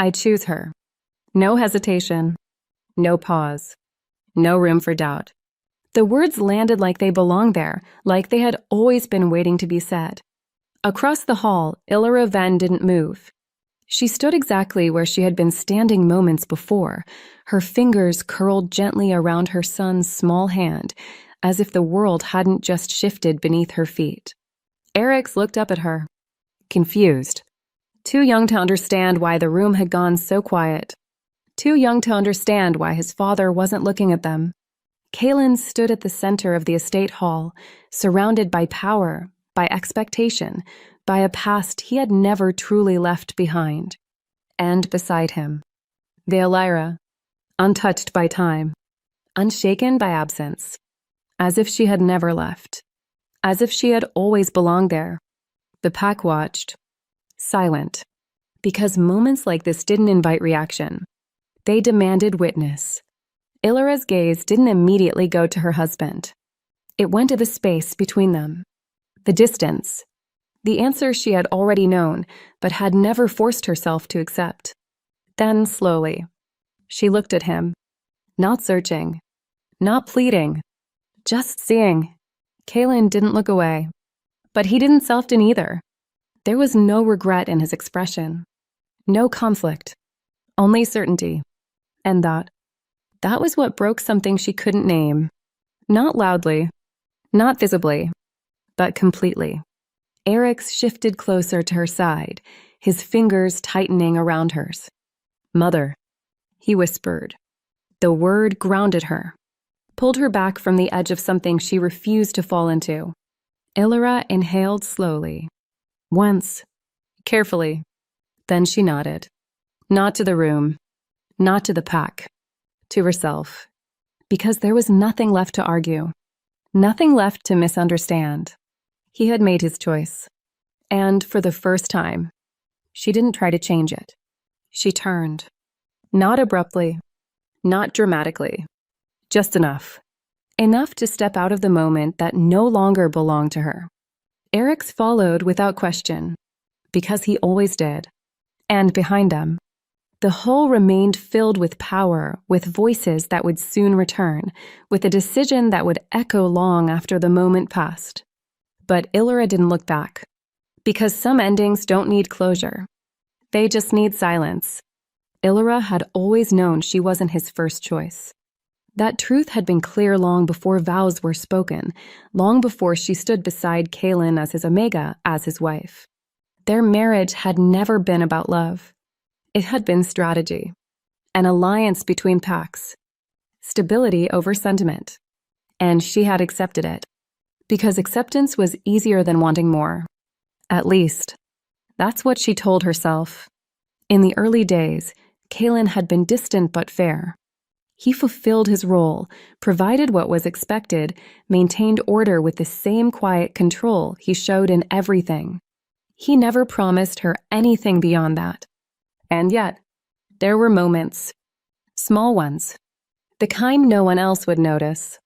I choose her. No hesitation. No pause. No room for doubt. The words landed like they belonged there, like they had always been waiting to be said. Across the hall, Illyra Ven didn't move. She stood exactly where she had been standing moments before, her fingers curled gently around her son's small hand, as if the world hadn't just shifted beneath her feet. Eryx looked up at her, confused. Too young to understand why the room had gone so quiet. Too young to understand why his father wasn't looking at them. Kaelin stood at the center of the estate hall, surrounded by power, by expectation, by a past he had never truly left behind. And beside him, the Illyra, untouched by time, unshaken by absence, as if she had never left, as if she had always belonged there. The pack watched, silent, because moments like this didn't invite reaction. They demanded witness. Illyra's gaze didn't immediately go to her husband. It went to the space between them, the distance, the answer she had already known, but had never forced herself to accept. Then, slowly, she looked at him, not searching, not pleading, just seeing. Kaelin didn't look away, but he didn't Selfden either. There was no regret in his expression, no conflict, only certainty. And that was what broke something she couldn't name. Not loudly, not visibly, but completely. Eryx shifted closer to her side, his fingers tightening around hers. "Mother," he whispered. The word grounded her, pulled her back from the edge of something she refused to fall into. Illyra inhaled slowly, once, carefully. Then she nodded. Not to the room, not to the pack, to herself. Because there was nothing left to argue, nothing left to misunderstand. He had made his choice. And for the first time, she didn't try to change it. She turned. Not abruptly, not dramatically. Just enough. Enough to step out of the moment that no longer belonged to her. Eryx followed without question, because he always did. And behind them, the hall remained filled with power, with voices that would soon return, with a decision that would echo long after the moment passed. But Illyra didn't look back, because some endings don't need closure. They just need silence. Illyra had always known she wasn't his first choice. That truth had been clear long before vows were spoken, long before she stood beside Kaelin as his Omega, as his wife. Their marriage had never been about love. It had been strategy, an alliance between packs, stability over sentiment. And she had accepted it, because acceptance was easier than wanting more. At least, that's what she told herself. In the early days, Kaelin had been distant but fair. He fulfilled his role, provided what was expected, maintained order with the same quiet control he showed in everything. He never promised her anything beyond that. And yet, there were moments, small ones, the kind no one else would notice.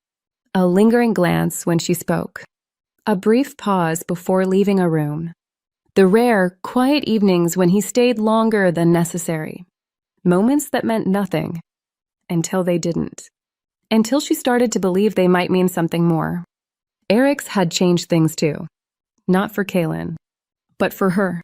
A lingering glance when she spoke, a brief pause before leaving a room, the rare, quiet evenings when he stayed longer than necessary, moments that meant nothing, until they didn't, until she started to believe they might mean something more. Eryx had changed things too, not for Kaelin, but for her.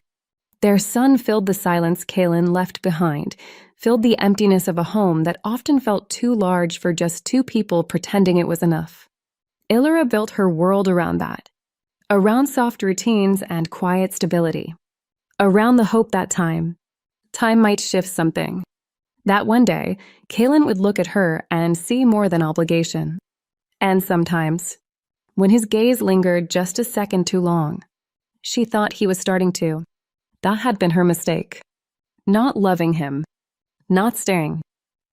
Their son filled the silence Kaelin left behind, filled the emptiness of a home that often felt too large for just two people pretending it was enough. Illyra built her world around that, around soft routines and quiet stability, around the hope that time might shift something. That one day, Kaelin would look at her and see more than obligation. And sometimes, when his gaze lingered just a second too long, she thought he was starting to. That had been her mistake. Not loving him, not staring,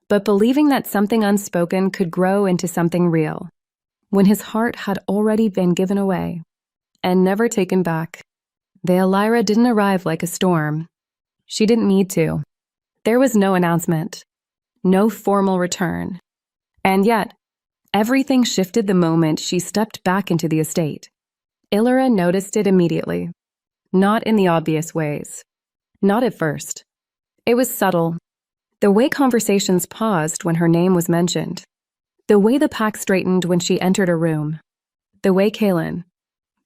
but believing that something unspoken could grow into something real, when his heart had already been given away and never taken back. The Illyra didn't arrive like a storm. She didn't need to. There was no announcement, no formal return. And yet, everything shifted the moment she stepped back into the estate. Illyra noticed it immediately, not in the obvious ways. Not at first. It was subtle. The way conversations paused when her name was mentioned. The way the pack straightened when she entered a room. The way Kalen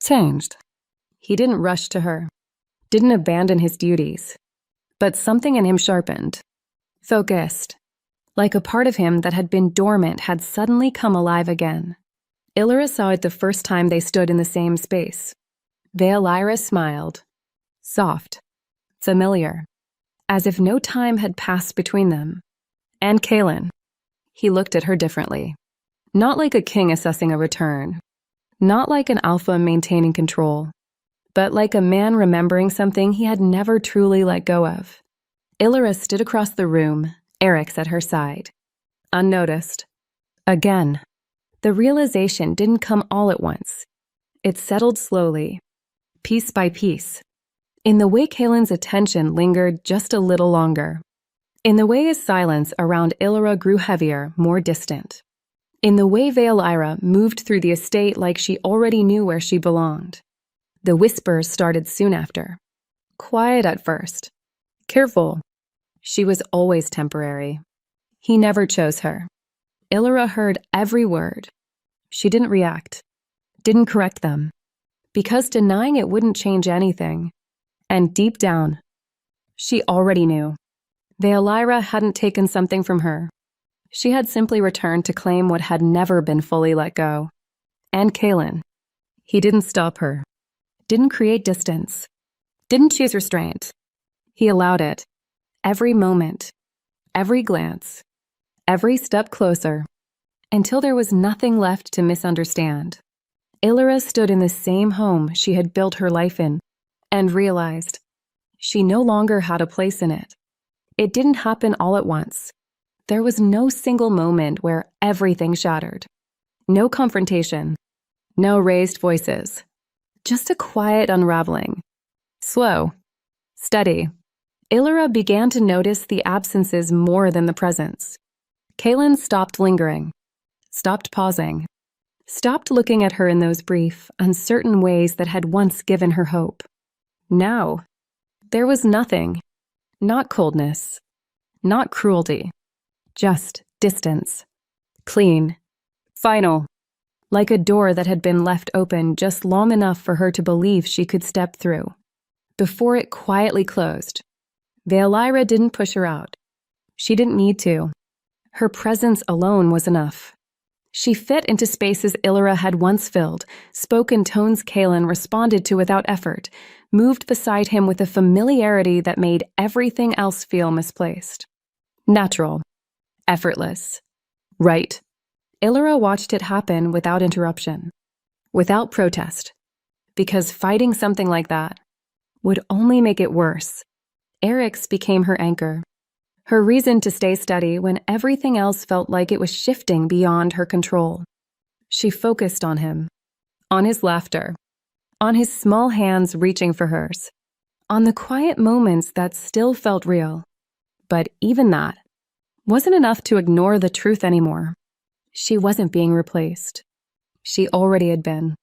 changed. He didn't rush to her, didn't abandon his duties, but something in him sharpened, focused, like a part of him that had been dormant had suddenly come alive again. Illyra saw it the first time they stood in the same space. Veolyra smiled, soft, familiar, as if no time had passed between them. And Kalen. He looked at her differently. Not like a king assessing a return. Not like an alpha maintaining control. But like a man remembering something he had never truly let go of. Illyra stood across the room, Eric's at her side. Unnoticed. Again. The realization didn't come all at once. It settled slowly, piece by piece. In the way Kalen's attention lingered just a little longer. In the way his silence around Illyra grew heavier, more distant. In the way Veolyra moved through the estate like she already knew where she belonged. The whispers started soon after. Quiet at first. Careful. She was always temporary. He never chose her. Illyra heard every word. She didn't react. Didn't correct them. Because denying it wouldn't change anything. And deep down, she already knew. Veolyra hadn't taken something from her. She had simply returned to claim what had never been fully let go. And Kalen. He didn't stop her. Didn't create distance. Didn't choose restraint. He allowed it. Every moment. Every glance. Every step closer. Until there was nothing left to misunderstand. Illyra stood in the same home she had built her life in and realized she no longer had a place in it. It didn't happen all at once. There was no single moment where everything shattered. No confrontation. No raised voices. Just a quiet unraveling. Slow. Steady. Illyra began to notice the absences more than the presence. Kalen stopped lingering. Stopped pausing. Stopped looking at her in those brief, uncertain ways that had once given her hope. Now, there was nothing. Not coldness. Not cruelty. Just distance. Clean. Final. Like a door that had been left open just long enough for her to believe she could step through. Before it quietly closed. Veolyra didn't push her out. She didn't need to. Her presence alone was enough. She fit into spaces Illyra had once filled, spoke in tones Kalen responded to without effort, moved beside him with a familiarity that made everything else feel misplaced. Natural. Effortless. Right. Illyra watched it happen without interruption. Without protest. Because fighting something like that would only make it worse. Eric's became her anchor. Her reason to stay steady when everything else felt like it was shifting beyond her control. She focused on him. On his laughter. On his small hands reaching for hers. On the quiet moments that still felt real. But even that wasn't enough to ignore the truth anymore. She wasn't being replaced. She already had been.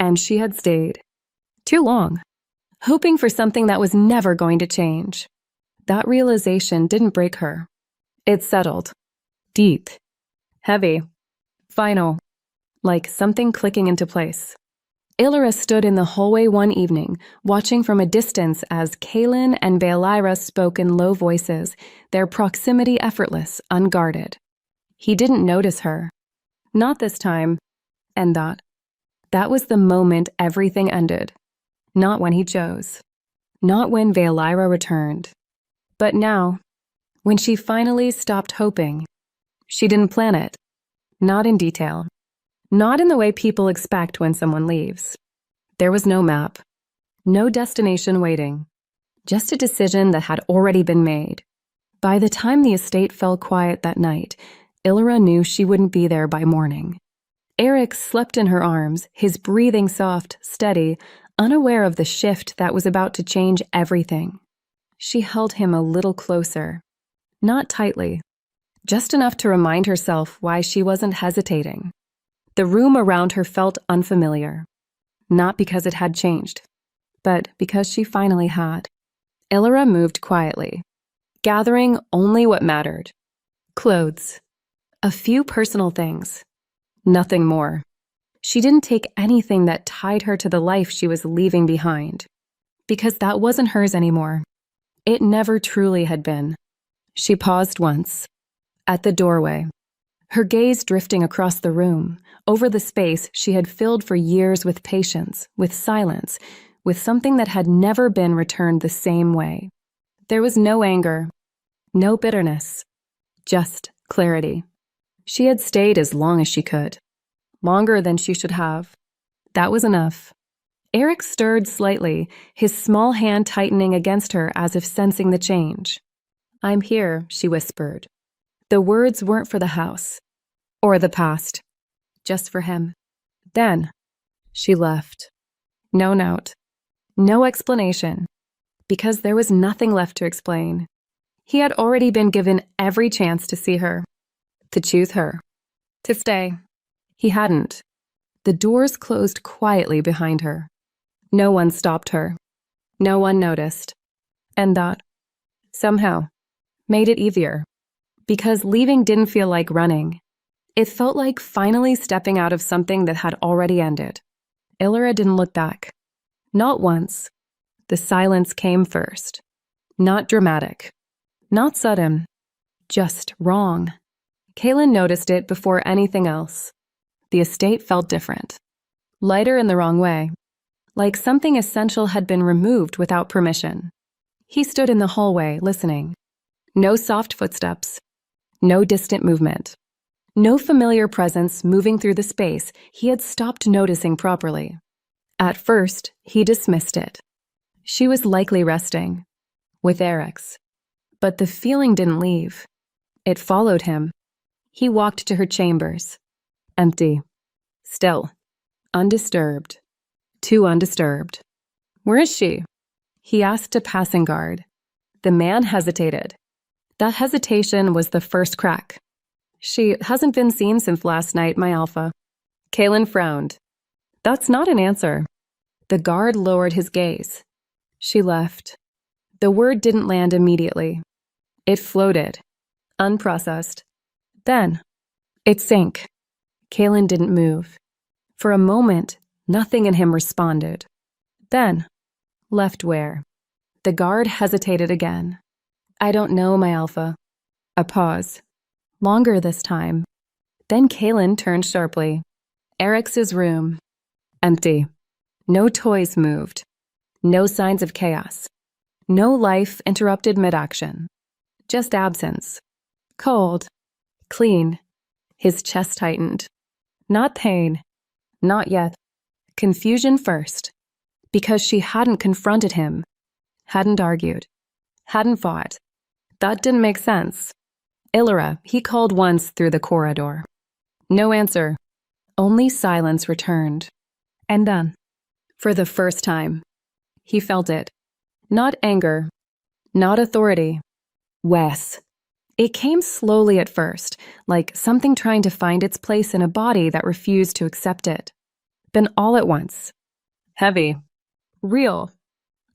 And she had stayed. Too long. Hoping for something that was never going to change. That realization didn't break her. It settled. Deep. Heavy. Final. Like something clicking into place. Illyra stood in the hallway one evening, watching from a distance as Kalen and Veolyra spoke in low voices, their proximity effortless, unguarded. He didn't notice her. Not this time. And that was the moment everything ended. Not when he chose. Not when Veolyra returned. But now, when she finally stopped hoping, she didn't plan it. Not in detail. Not in the way people expect when someone leaves. There was no map. No destination waiting. Just a decision that had already been made. By the time the estate fell quiet that night, Illyra knew she wouldn't be there by morning. Eric slept in her arms, his breathing soft, steady, unaware of the shift that was about to change everything. She held him a little closer. Not tightly. Just enough to remind herself why she wasn't hesitating. The room around her felt unfamiliar. Not because it had changed, but because she finally had. Illyra moved quietly. gathering only what mattered. Clothes. A few personal things. Nothing more. She didn't take anything that tied her to the life she was leaving behind, because that wasn't hers anymore. It never truly had been. She paused once, at the doorway, her gaze drifting across the room, over the space she had filled for years with patience, with silence, with something that had never been returned the same way. There was no anger, no bitterness, just clarity. She had stayed as long as she could, longer than she should have. That was enough. Eric stirred slightly, his small hand tightening against her as if sensing the change. "I'm here," she whispered. The words weren't for the house, or the past, just for him. Then, she left. No note, no explanation, because there was nothing left to explain. He had already been given every chance to see her, to choose her, to stay. He hadn't. The doors closed quietly behind her. No one stopped her. No one noticed. And that, somehow, made it easier. Because leaving didn't feel like running. It felt like finally stepping out of something that had already ended. Illyra didn't look back. Not once. The silence came first. Not dramatic. Not sudden. Just wrong. Kaelin noticed it before anything else. The estate felt different. Lighter in the wrong way. Like something essential had been removed without permission. He stood in the hallway, listening. No soft footsteps. No distant movement. No familiar presence moving through the space he had stopped noticing properly. At first, he dismissed it. She was likely resting. With Eric's. But the feeling didn't leave. It followed him. He walked to her chambers. Empty. Still. Undisturbed. Too undisturbed. "Where is she?" he asked a passing guard. The man hesitated. That hesitation was the first crack. "She hasn't been seen since last night, my alpha." Kaelin frowned. "That's not an answer." The guard lowered his gaze. "She left." The word didn't land immediately. It floated, unprocessed. Then, it sank. Kaelin didn't move. For a moment, nothing in him responded. Then, left where? The guard hesitated again. "I don't know, my alpha." A pause. Longer this time. Then Kaelin turned sharply. Eric's room. Empty. No toys moved. No signs of chaos. No life interrupted mid-action. Just absence. Cold. Clean. His chest tightened. Not pain. Not yet. Confusion first. Because she hadn't confronted him. Hadn't argued. Hadn't fought. That didn't make sense. "Illyra," he called once through the corridor. No answer. Only silence returned. And then, for the first time, he felt it. Not anger. Not authority. Wes. It came slowly at first, like something trying to find its place in a body that refused to accept it. Then all at once. Heavy. Real.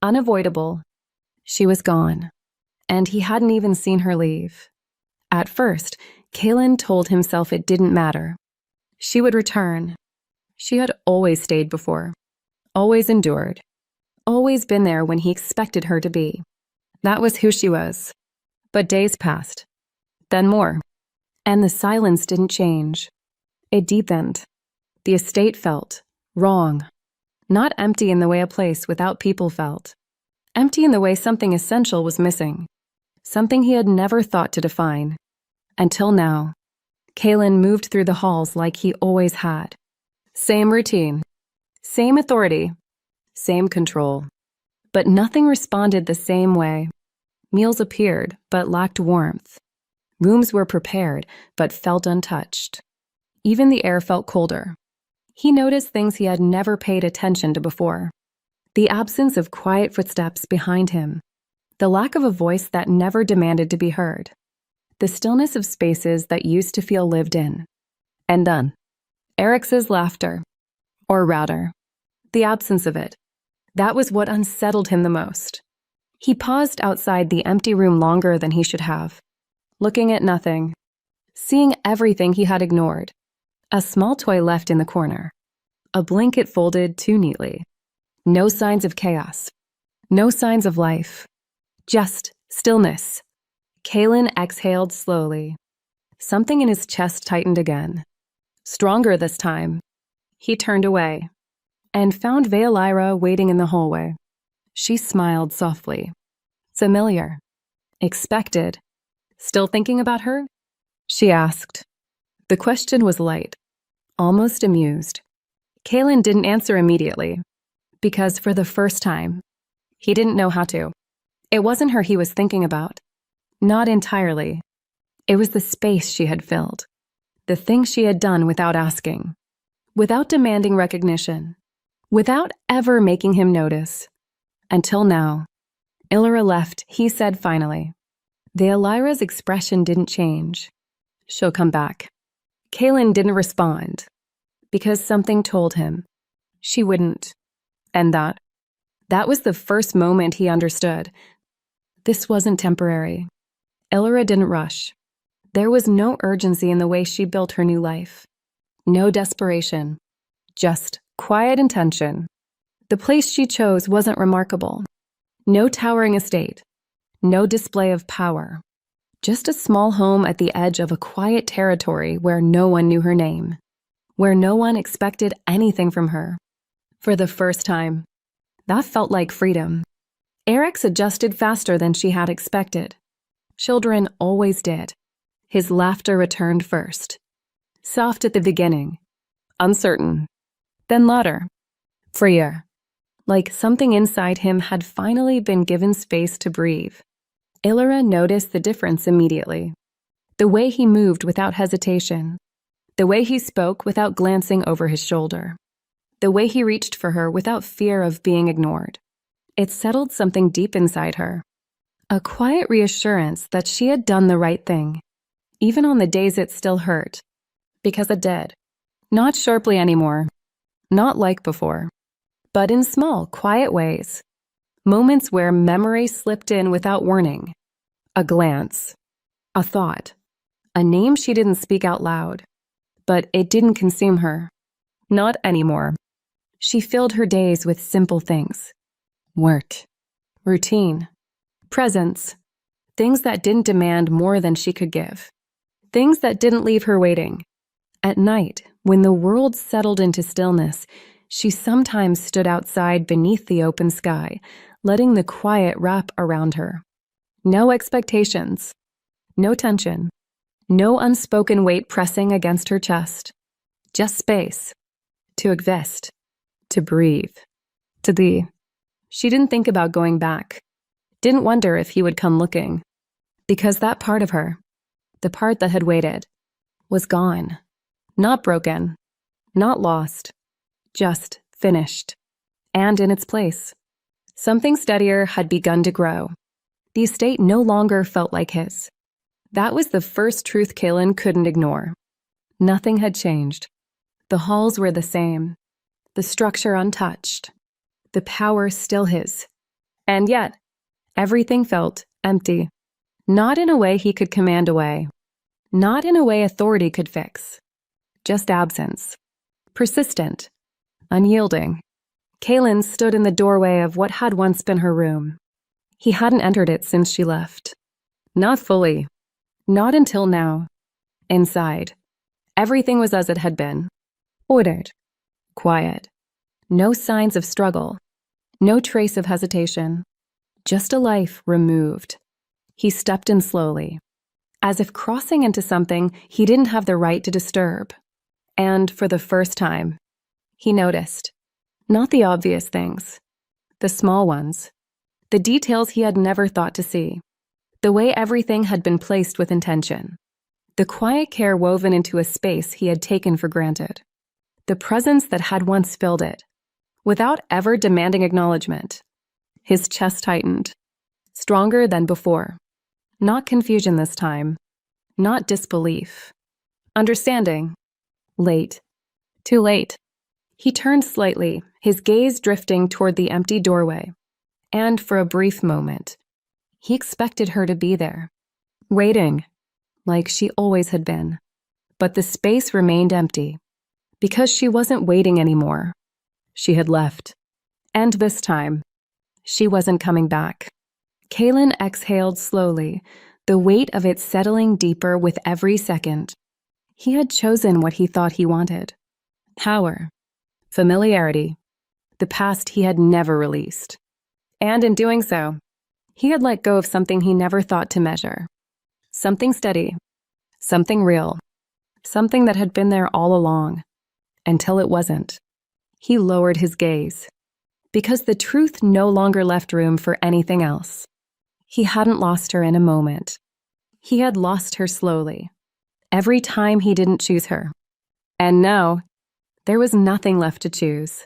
Unavoidable. She was gone. And he hadn't even seen her leave. At first, Kaelin told himself it didn't matter. She would return. She had always stayed before. Always endured. Always been there when he expected her to be. That was who she was. But days passed. Then more. And the silence didn't change. It deepened. The estate felt wrong. Not empty in the way a place without people felt. Empty in the way something essential was missing. Something he had never thought to define. Until now. Kaelin moved through the halls like he always had. Same routine. Same authority. Same control. But nothing responded the same way. Meals appeared, but lacked warmth. Rooms were prepared, but felt untouched. Even the air felt colder. He noticed things he had never paid attention to before. The absence of quiet footsteps behind him. The lack of a voice that never demanded to be heard. The stillness of spaces that used to feel lived in. And then, Eric's laughter. Or rather, the absence of it. That was what unsettled him the most. He paused outside the empty room longer than he should have, looking at nothing, seeing everything he had ignored. A small toy left in the corner, a blanket folded too neatly. No signs of chaos, no signs of life, just stillness. Kalen exhaled slowly. Something in his chest tightened again, stronger this time. He turned away and found Veilira waiting in the hallway. She smiled softly. Familiar. Expected. Still thinking about her? She asked. The question was light, almost amused. Kalen didn't answer immediately, because for the first time, he didn't know how to. It wasn't her he was thinking about. Not entirely. It was the space she had filled, the things she had done without asking, without demanding recognition, without ever making him notice. Until now. Illyra left, he said finally. Veilira's expression didn't change. She'll come back. Kalen didn't respond, because something told him she wouldn't. And that was the first moment he understood. This wasn't temporary. Illyra didn't rush. There was no urgency in the way she built her new life. No desperation. Just quiet intention. The place she chose wasn't remarkable. No towering estate. No display of power. Just a small home at the edge of a quiet territory where no one knew her name. Where no one expected anything from her. For the first time, that felt like freedom. Eric's adjusted faster than she had expected. Children always did. His laughter returned first. Soft at the beginning. Uncertain. Then louder. Freer. Like something inside him had finally been given space to breathe. Illyra noticed the difference immediately. The way he moved without hesitation. The way he spoke without glancing over his shoulder. The way he reached for her without fear of being ignored. It settled something deep inside her. A quiet reassurance that she had done the right thing, even on the days it still hurt. Because it did. Not sharply anymore. Not like before. But in small, quiet ways. Moments where memory slipped in without warning. A glance. A thought. A name she didn't speak out loud. But it didn't consume her. Not anymore. She filled her days with simple things. Work. Routine. Presence. Things that didn't demand more than she could give. Things that didn't leave her waiting. At night, when the world settled into stillness, she sometimes stood outside beneath the open sky, letting the quiet wrap around her. No expectations. No tension. No unspoken weight pressing against her chest. Just space. To exist. To breathe. To be. She didn't think about going back. Didn't wonder if he would come looking. Because that part of her, the part that had waited, was gone. Not broken. Not lost. Just finished. And in its place, something steadier had begun to grow. The estate no longer felt like his. That was the first truth Kalen couldn't ignore. Nothing had changed. The halls were the same. The structure untouched. The power still his. And yet, everything felt empty. Not in a way he could command away. Not in a way authority could fix. Just absence. Persistent. Unyielding. Kalen stood in the doorway of what had once been her room. He hadn't entered it since she left. Not fully. Not until now. Inside, everything was as it had been. Ordered. Quiet. No signs of struggle. No trace of hesitation. Just a life removed. He stepped in slowly, as if crossing into something he didn't have the right to disturb. And for the first time, he noticed. Not the obvious things. The small ones. The details he had never thought to see. The way everything had been placed with intention. The quiet care woven into a space he had taken for granted. The presence that had once filled it, without ever demanding acknowledgement. His chest tightened, stronger than before. Not confusion this time. Not disbelief. Understanding. Late. Too late. He turned slightly, his gaze drifting toward the empty doorway. And for a brief moment, he expected her to be there, waiting, like she always had been. But the space remained empty, because she wasn't waiting anymore. She had left. And this time, she wasn't coming back. Kaylin exhaled slowly, the weight of it settling deeper with every second. He had chosen what he thought he wanted. Power, familiarity, the past he had never released. And in doing so, he had let go of something he never thought to measure. Something steady, something real, something that had been there all along, until it wasn't. He lowered his gaze, because the truth no longer left room for anything else. He hadn't lost her in a moment. He had lost her slowly, every time he didn't choose her. And now, there was nothing left to choose.